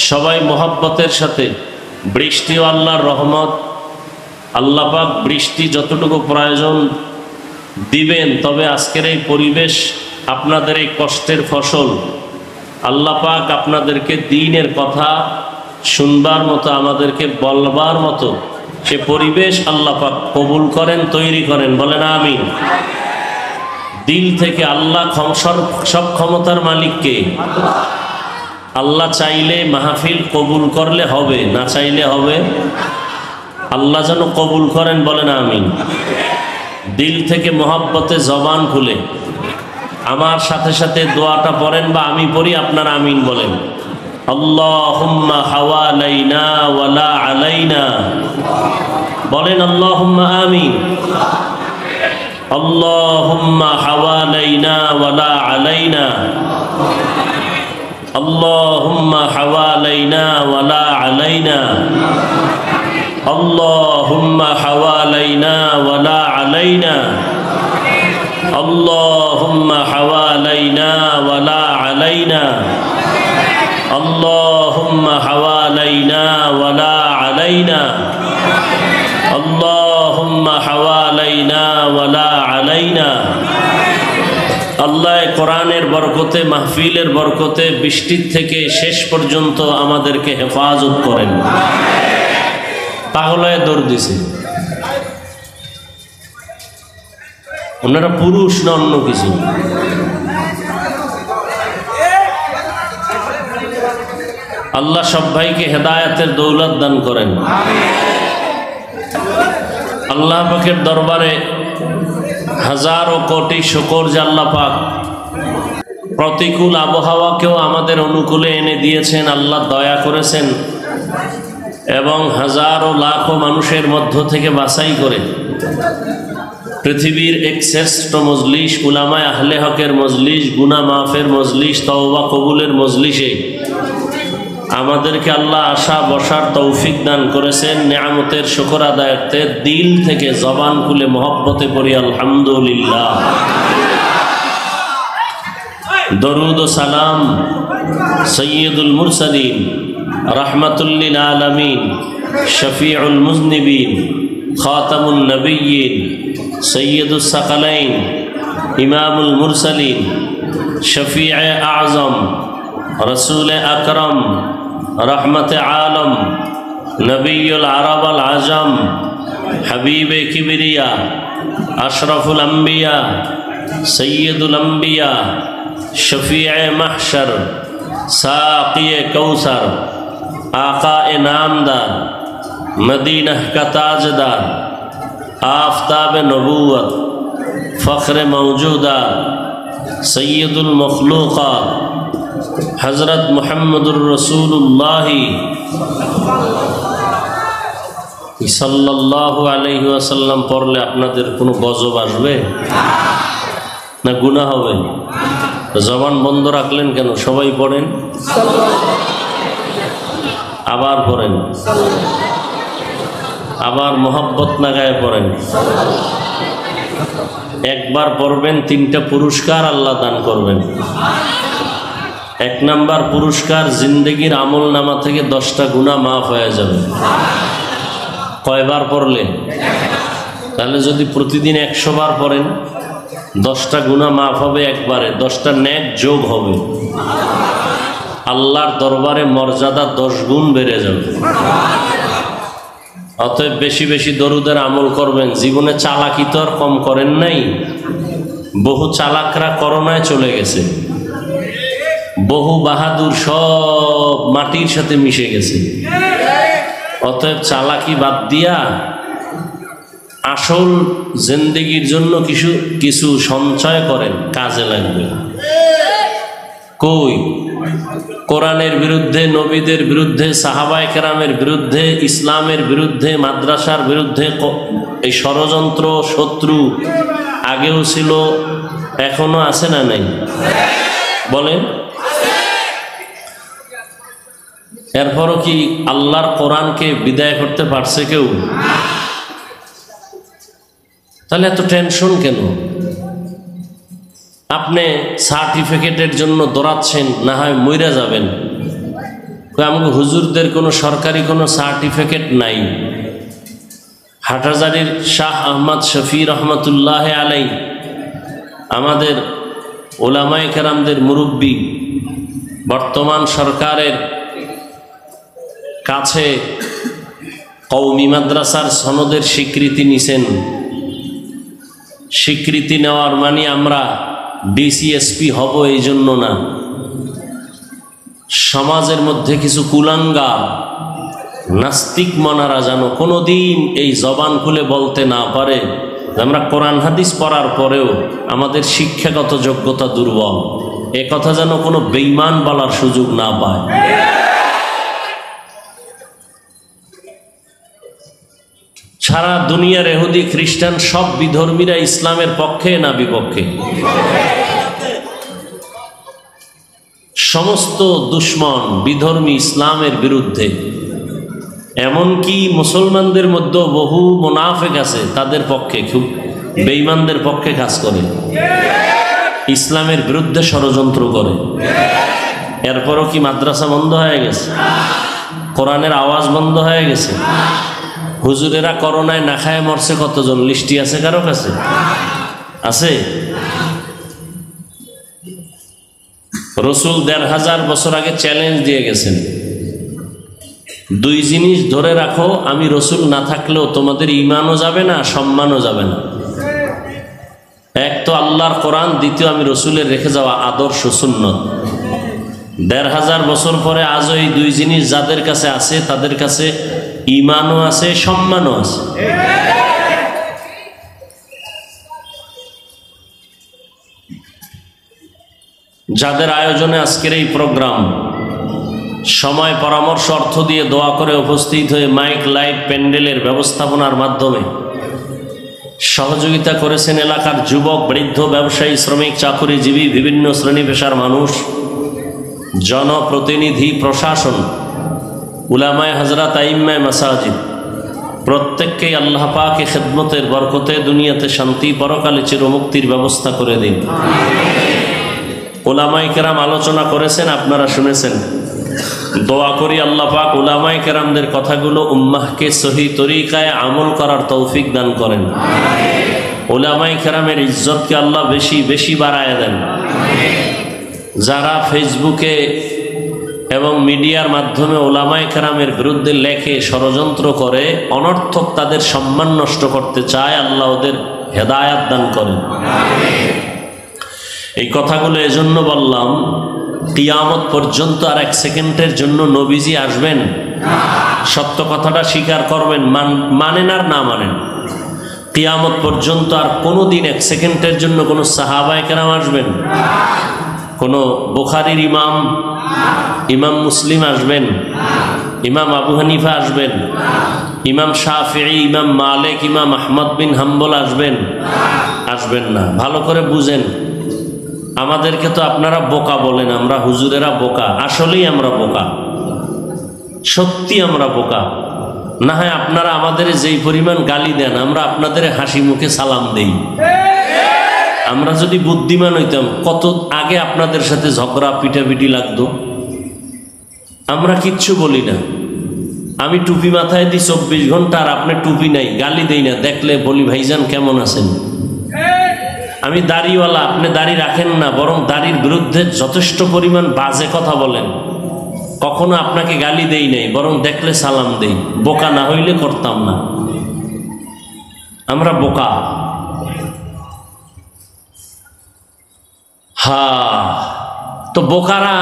সবাই মোহাব্বতের সাথে বৃষ্টিও আল্লাহর রহমত, আল্লাহ পাক বৃষ্টি যতটুকু প্রয়োজন দিবেন। তবে আজকের এই পরিবেশ, আপনাদের এই কষ্টের ফসল, আল্লাহ পাক আপনাদেরকে দ্বীনের কথা শুনবার মতো, আমাদেরকে বলবার মতো সে পরিবেশ আল্লাহ পাক কবুল করেন, তৈরি করেন। বলেন আমিন। দিল থেকে আল্লাহ সব ক্ষমতার মালিককে। আল্লাহ চাইলে মাহফিল কবুল করলে হবে, না চাইলে হবে। আল্লাহ যেন কবুল করেন, বলেন আমিন। দিল থেকে মোহাব্বতে জবান খুলে আমার সাথে সাথে দোয়াটা পড়েন, বা আমি পড়ি, আপনারা আমিন বলেন। আল্লাহুম্মা হাওয়ালাইনা ওয়ালা আলাইনা। বলেন আল্লাহুম্মা আমিন। আল্লাহুম্মা হাওয়ালাইনা ওয়ালা আলাইনা। আল্লাহুম্মা হাওয়ালাইনা ওয়ালা আলাইনা। আল্লাহুম্মা হাওয়ালাইনা ওয়ালা আলাইনা। আল্লাহুম্মা হাওয়ালাইনা ওয়ালা আলাইনা। আল্লাহুম্মা হাওয়ালাইনা ওয়ালা আলাইনা। আল্লাহুম্মা হাওয়ালাইনা ওয়ালা আলাইনা। আল্লাহ কোরআনের বরকতে, মাহফিলের বরকতে বৃষ্টির থেকে শেষ পর্যন্ত আমাদেরকে হেফাজত করেন। পাগলায় দৌড় দিছে, ওনারা পুরুষ না অন্য কিছু? আল্লাহ সব ভাইকে হেদায়েতের দৌলত দান করেন। আল্লাহ পাকের দরবারে হাজারো কোটি শুকর যে আল্লাহ পাক প্রতিকূল আবহাওয়াকেও আমাদের অনুকূলে এনে দিয়েছেন। আল্লাহ দয়া করেছেন এবং হাজারো লাখো মানুষের মধ্য থেকে বাছাই করে পৃথিবীর এক শ্রেষ্ঠ মজলিস, উলামায়ে আহলে হকের মজলিস, গুনাহ মাফের মজলিস, তওবা কবুলের মজলিসে আমাদেরকে আল্লাহ আসা বসার তৌফিক দান করেছেন। নেয়ামতের শুকর আদায়ার্থে দিল থেকে জবান খুলে মহব্বতে পড়ি আলহামদুলিল্লাহ। দরুদ ও সালাম সৈয়দুল মুরসালিন, রাহমাতুল লিল আলামিন, শফিউল মুজনিবিন, খাতামুন নবিয়্যিন, সৈয়দুস সাকালাইন, ইমামুল মুরসালিন, শফিয়ে আযম, রসুল আকরম, রহমতে আলম, নবীল আরব আল আজম, হাবিবে কিবরিয়া, আশরফুল আম্বিয়া, সৈয়দুল আম্বিয়া, শফিয়ে মাহশর, সাকিয়ে কৌসর, আকায়ে নামদার, মদীনাহ কা তাজদার, আফতাবে নবুয়ত, ফখরে মৌজুদা, সৈয়দুল মখলুকাত হযরত মুহাম্মদুর রাসূলুল্লাহ সাল্লাল্লাহু আলাইহি ওয়াসাল্লাম পড়লে আপনাদের কোনো গজব আসবে না গুনাহ হবে? জবান বন্ধ রাখলেন কেন? সবাই পড়েন, আবার পড়েন, আবার মোহাব্বত লাগায় পড়েন। একবার পড়বেন, 3টা পুরস্কার আল্লাহ দান করবেন। 1 নাম্বার পুরস্কার, জিন্দেগির আমল নামা থেকে 10টা গুনাহ মাফ হয়ে যাবে। কয়বার পড়লে? তাহলে যদি প্রতিদিন 100 বার পড়েন, 10টা গুনাহ মাফ হবে একবারে, 10টা নেক যোগ হবে। আল্লাহর দরবারে মর্যাদা 10 গুণ বেড়ে যাবে। অতএব বেশি বেশি দরুদের আমল করবেন। জীবনে চালাকি তো আর কম করেন নাই। বহু চালাকরা করোনায় চলে গেছে, বহু বাহাদুর সব মাটির সাথে মিশে গেছে। অতএব চালাকি বাদ দিয়া আসল জিন্দেগির জন্য কিছু সঞ্চয় করেন, কাজে লাগবে। কই? কোরআনের বিরুদ্ধে, নবীদের বিরুদ্ধে, সাহাবায়ে কেরামের বিরুদ্ধে, ইসলামের বিরুদ্ধে, মাদ্রাসার বিরুদ্ধে এই ষড়যন্ত্র, শত্রু আগেও ছিল, এখনো আছে না নাই? বলেন। এরপরও কি আল্লাহর কোরআনকে বিদায় করতে পারছে কেউ? তাহলে এত টেনশন কেন? আপনি সার্টিফিকেটের জন্য দৌড়াচ্ছেন, না হয় মইরা যাবেন। আমাকে হুজুরদের কোনো সরকারি কোনো সার্টিফিকেট নাই। হাটহাজারীর শাহ আহমদ শফি রহমতুল্লাহ আলাই আমাদের ওলামায়ে কেরামদের মুরব্বী, বর্তমান সরকারের কাছে কওমি মাদ্রাসার সনদের স্বীকৃতি নিছেন। স্বীকৃতি নেওয়ার মানে আমরা ডিসিএসপি হব এই জন্য না। সমাজের মধ্যে কিছু কুলাঙ্গার নাস্তিক মনারা যেন কোনোদিন এই জবান খুলে বলতে না পারে আমরা কোরআন হাদিস পড়ার পরেও আমাদের শিক্ষাগত যোগ্যতা দুর্বল, এ কথা যেন কোনো বেঈমান বলার সুযোগ না পায়। সারা দুনিয়ার ইহুদি খ্রিস্টান সব বিধর্মীরা ইসলামের পক্ষে না বিপক্ষে? সমস্ত দুশ্মন বিধর্মী ইসলামের বিরুদ্ধে। এমনকি মুসলমানদের মধ্যে বহু মুনাফিক আছে, তাদের পক্ষে, খুব বেঈমানদের পক্ষে কাজ করে, ইসলামের বিরুদ্ধে ষড়যন্ত্র করে। এরপরও কি মাদ্রাসা বন্ধ হয়ে গেছে? কোরআনের আওয়াজ বন্ধ হয়ে গেছে? হুজুরেরা করোনায় না খায় মরছে কতজন? লিস্টি আছে কারো কাছে? আছে? রসুল ১৫০০ বছর আগে চ্যালেঞ্জ দিয়ে গেছেন, দুই জিনিস ধরে রাখো, আমি রসুল না থাকলেও তোমাদের ঈমানও যাবে না, সম্মানও যাবে না। এক তো আল্লাহর কোরআন, দ্বিতীয় আমি রসুলের রেখে যাওয়া আদর্শ সুন্নত। ১৫০০ বছর পরে আজও এই দুই জিনিস যাদের কাছে আছে তাদের কাছে ঈমানও আছে, সম্মানও আছে। যাদের আয়োজনে আজকের এই প্রোগ্রাম, সময় পরামর্শ অর্থ দিয়ে দোয়া করে উপস্থিত হয়ে মাইক লাইট প্যান্ডেলের ব্যবস্থাপনার মাধ্যমে সহযোগিতা করেছেন এলাকার যুবক, বৃদ্ধ, ব্যবসায়ী, শ্রমিক, চাকুরিজীবী, বিভিন্ন শ্রেণী পেশার মানুষ, জনপ্রতিনিধি, প্রশাসন, উলামায়ে হযরত, আইম্মায়ে মাসাজিদ, প্রত্যেককেই আল্লাহ পাক এ খিদমতের বরকতে দুনিয়াতে শান্তি, পরকালে চিরমুক্তির ব্যবস্থা করে দিন। উলামায়ে কেরাম আলোচনা করেছেন, আপনারা শুনেছেন। দোয়া করি আল্লাহ পাক উলামায়ে কেরামদের কথাগুলো উম্মাহকে সহি তরিকায় আমল করার তৌফিক দান করেন। উলামায়ে কেরামের ইজ্জতকে আল্লাহ বেশি বেশি বাড়ায় দেন। যারা ফেসবুকে এবং মিডিয়ার মাধ্যমে উলামায়ে কেরামের বিরুদ্ধে লেখে, ষড়যন্ত্র করে, অনর্থক তাদের সম্মান নষ্ট করতে চায়, আল্লাহ ওদের হেদায়াত দান করেন। এই কথাগুলো এজন্য বললাম, কিয়ামত পর্যন্ত আর এক সেকেন্ডের জন্য নবীজি আসবেন? সত্য কথাটা স্বীকার করবেন, মানেন আর না মানেন। কিয়ামত পর্যন্ত আর কোনোদিন এক সেকেন্ডের জন্য কোনো সাহাবায়ে কেরাম আসবেন? কোনো বুখারীর ইমাম, ইমাম মুসলিম আসবেন? ইমাম আবু হানিফা আসবেন? ইমাম শাফিঈ, ইমাম মালিক, ইমাম আহমদ বিন হাম্বল আসবেন? আসবেন না। ভালো করে বুঝেন, আমাদেরকে তো আপনারা বোকা বলেন, আমরা হুজুরেরা বোকা। আসলেই আমরা বোকা, সত্যি আমরা বোকা। না হয় আপনারা আমাদের যেই পরিমাণ গালি দেন, আমরা আপনাদের হাসি মুখে সালাম দেই। আমরা যদি বুদ্ধিমান হইতাম, কত আগে আপনাদের সাথে ঝগড়া পিটাপিটি লাগতো। আমরা কিচ্ছু বলি না। আমি টুপি মাথায় দিই 24 ঘন্টা, আর আপনি টুপি নাই, গালি দেই না। দেখলে বলি ভাইজান কেমন আছেন। আমি দাড়িওয়ালা, আপনি দাড়ি রাখেন না, বরং দাড়ির বিরুদ্ধে যথেষ্ট পরিমাণ বাজে কথা বলেন। কখনো আপনাকে গালি দেই নাই, বরং দেখলে সালাম দেই। বোকা না হইলে করতাম না। আমরা বোকা। তো বোকারা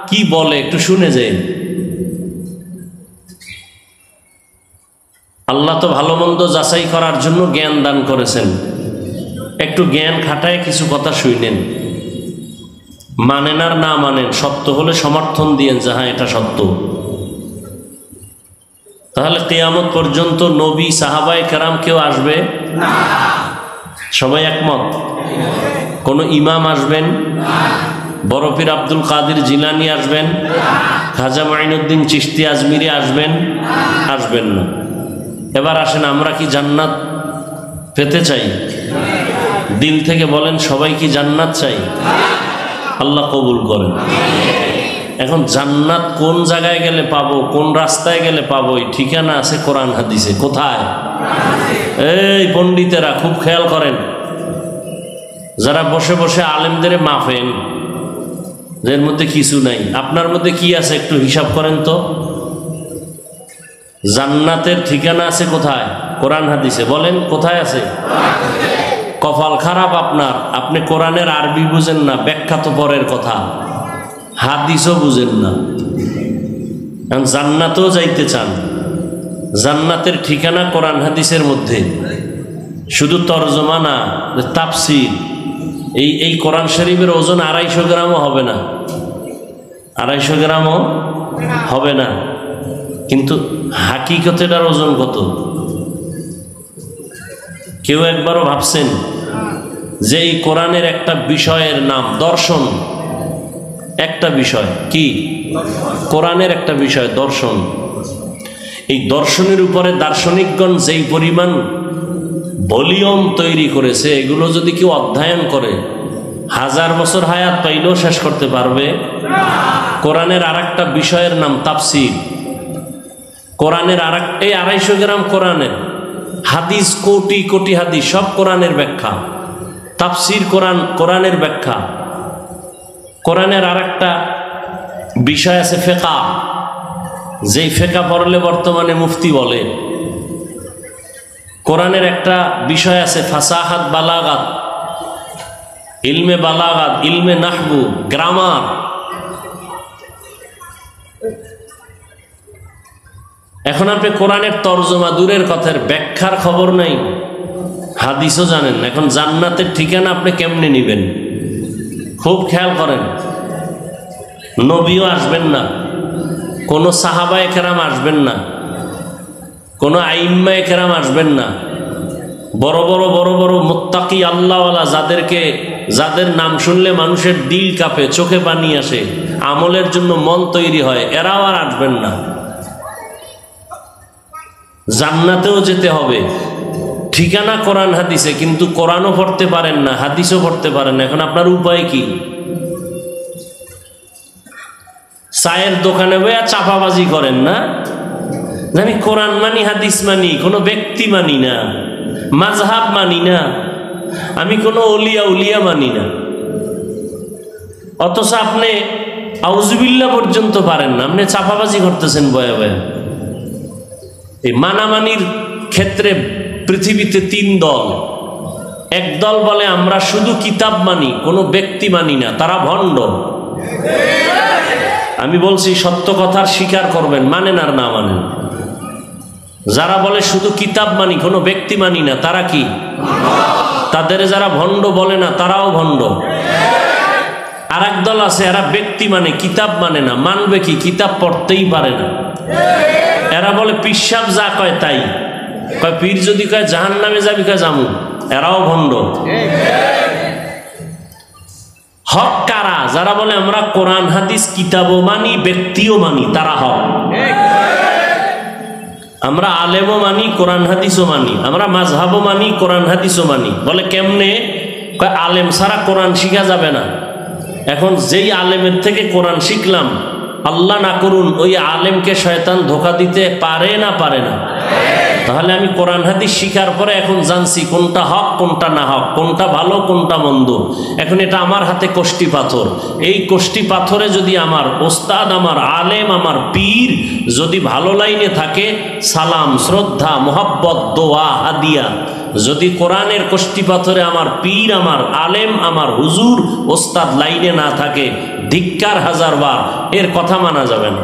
কি বলে একটু শুনে যাই। আল্লাহ তো ভালো মন্দ যাচাই করার জন্য জ্ঞান দান করেছেন। একটু জ্ঞান খাটায় কিছু কথা শুনেন, মানেন আর না মানেন, সত্য হলে সমর্থন দিয়েন যে হ্যাঁ এটা সত্য। তাহলে কিয়ামত পর্যন্ত নবী, সাহাবায়ে কেরাম কেউ আসবে না? সবাই একমত? কোন ইমাম আসবেন? বড় পীর আব্দুল কাদের জিলানী আসবেন? খাজা মাইনুদ্দিন চিশতি আজমিরি আসবেন? আসবেন না। এবার আসেন, আমরা কি জান্নাত পেতে চাই? দিল থেকে বলেন, সবাই কি জান্নাত চাই? আল্লাহ কবুল করেন। এখন জান্নাত কোন জায়গায় গেলে পাবো, কোন রাস্তায় গেলে পাবো, এই ঠিকানা আছে কোরআন হাদিসে। কোথায়? এই পণ্ডিতেরা খুব খেয়াল করেন, যারা বসে বসে আলেমদের মাফেন, এর মধ্যে কিছু নাই, আপনার মধ্যে কি আছে একটু হিসাব করেন তো। জান্নাতের ঠিকানা আছে কোথায়? কোরআন হাদিসে। বলেন কোথায় আছে? কপাল খারাপ আপনার, আপনি কোরআনের আরবি বুঝেন না, ব্যাখ্যা তো পরের কথা, হাদিসও বুঝেন না। জান্নাতেও যাইতে চান, জান্নাতের ঠিকানা কোরআন হাদিসের মধ্যে, শুধু তরজমা না, তাফসীর। এই কোরআন শরীফের ওজন 250 গ্রামও হবে না, 250 গ্রামও হবে না, কিন্তু হাকিকতের ওজন কত? কেউ একবারও ভাবছেন যে এই কোরআনের একটা বিষয়ের নাম দর্শন? একটা বিষয় কি? কোরআনের একটা বিষয় দর্শন। এই দর্শনের উপরে দার্শনিকগণ যেই পরিমাণ ভলিউম তৈরি করেছে, এগুলো যদি কেউ অধ্যয়ন করে 1000 বছর হায়াত পাইলেও শেষ করতে পারবে। কোরআনের আর একটা বিষয়ের নাম তাফসীর। কোরআনের আর এই 250 গ্রাম কোরআনের হাদিস, কোটি কোটি হাদিস, সব কোরআনের ব্যাখ্যা। তাফসীর কোরআনের ব্যাখ্যা। কোরআনের আর একটা বিষয় আছে ফিকহ, যেই ফিকহ পড়লে বর্তমানে মুফতি বলে। কোরআনের একটা বিষয় আছে ফাসাহাত বালাগাত, ইলমে বালাগাত, ইলমে নাহবু, গ্রামার। এখন আপনি কোরআনের তরজমা দূরের কথার ব্যাখ্যার খবর নাই, হাদিসও জানেন না। এখন জান্নাতের ঠিকানা আপনি কেমনে নেবেন? খুব খেয়াল করেন, নবীও আসবেন না, কোনো সাহাবায়ে কেরাম আসবেন না, কোনো আইম্মায়ে কেরাম আসবেন না, বড় বড় মুত্তাকি আল্লাহওয়ালা, যাদের নাম শুনলে মানুষের দিল কাঁপে, চোখে পানি আসে, আমলের জন্য মন তৈরি হয়, এরাও আর আসবেন না। জান্নাতেও যেতে হবে, ঠিকানা কোরআন হাদিসে, কিন্তু কোরআনও পড়তে পারেন না, হাদিসও পড়তে পারেন না। এখন আপনার উপায় কি? চায়ের দোকানে বইয়া চাপাবাজি করেন না, আমি কোরআন মানি, হাদিস মানি, কোনো ব্যক্তি মানি না, মাযহাব মানি না, আমি কোনো উলিয়া মানি না। অথচ আপনি আউযুবিল্লাহ পর্যন্ত পারেন না, আপনি চাপাবাজি করতেছেন বয়া বয়া। এই মানামানির ক্ষেত্রে পৃথিবীতে 3 দল। এক দল বলে আমরা শুধু কিতাব মানি, কোনো ব্যক্তি মানি না, তারা ভণ্ড। আমি বলছি সত্য কথার স্বীকার করবেন, মানেন আর না মানেন। যারা বলে শুধু কিতাব মানি, কোনো ব্যক্তি মানি না, তারা কি? তাদের যারা ভণ্ড বলে না, তারাও ভণ্ড। আর এক দল আছে, এরা ব্যক্তি মানে, কিতাব মানে না। মানবে কি? কিতাব পড়তেই পারে না। এরা বলে পীর সাহেব যা কয় তাই, কয় পীর যদি কয় জাহান্নামে যাবি, কয় যামু। এরাও ভণ্ড। হক কারা? যারা বলে আমরা কোরআন হাদিস কিতাবও মানি, ব্যক্তিও মানি, তারা হক। আমরা আলেমও মানি, কোরআন হাদিসও মানি, আমরা মাযহাবও মানি, কোরআন হাদিসও মানি। বলে কেমনে? কয় আলেম ছাড়া কোরআন শিখা যাবে না। এখন যেই আলেমের থেকে কোরআন শিখলাম, আল্লাহ না করুন ওই আলেমকে শয়তান ধোঁকা দিতে পারে না? পারে না? তাহলে আমি কোরআন হাদিস শিখার পরে এখন জানছি কোনটা হক, কোনটা না হক, কোনটা ভালো, কোনটা মন্দ। এখন এটা আমার হাতে কষ্টি পাথর। এই কষ্টি পাথরে যদি আমার ওস্তাদ, আমার আলেম, আমার পীর যদি ভালো লাইনে থাকে, সালাম, শ্রদ্ধা, মোহাব্বত, দোয়া, হাদিয়া। যদি কোরআনের কষ্টি পাথরে আমার পীর, আমার আলেম, আমার হুজুর, ওস্তাদ লাইনে না থাকে, ধিক্কার 1000 বার, এর কথা মানা যাবে না।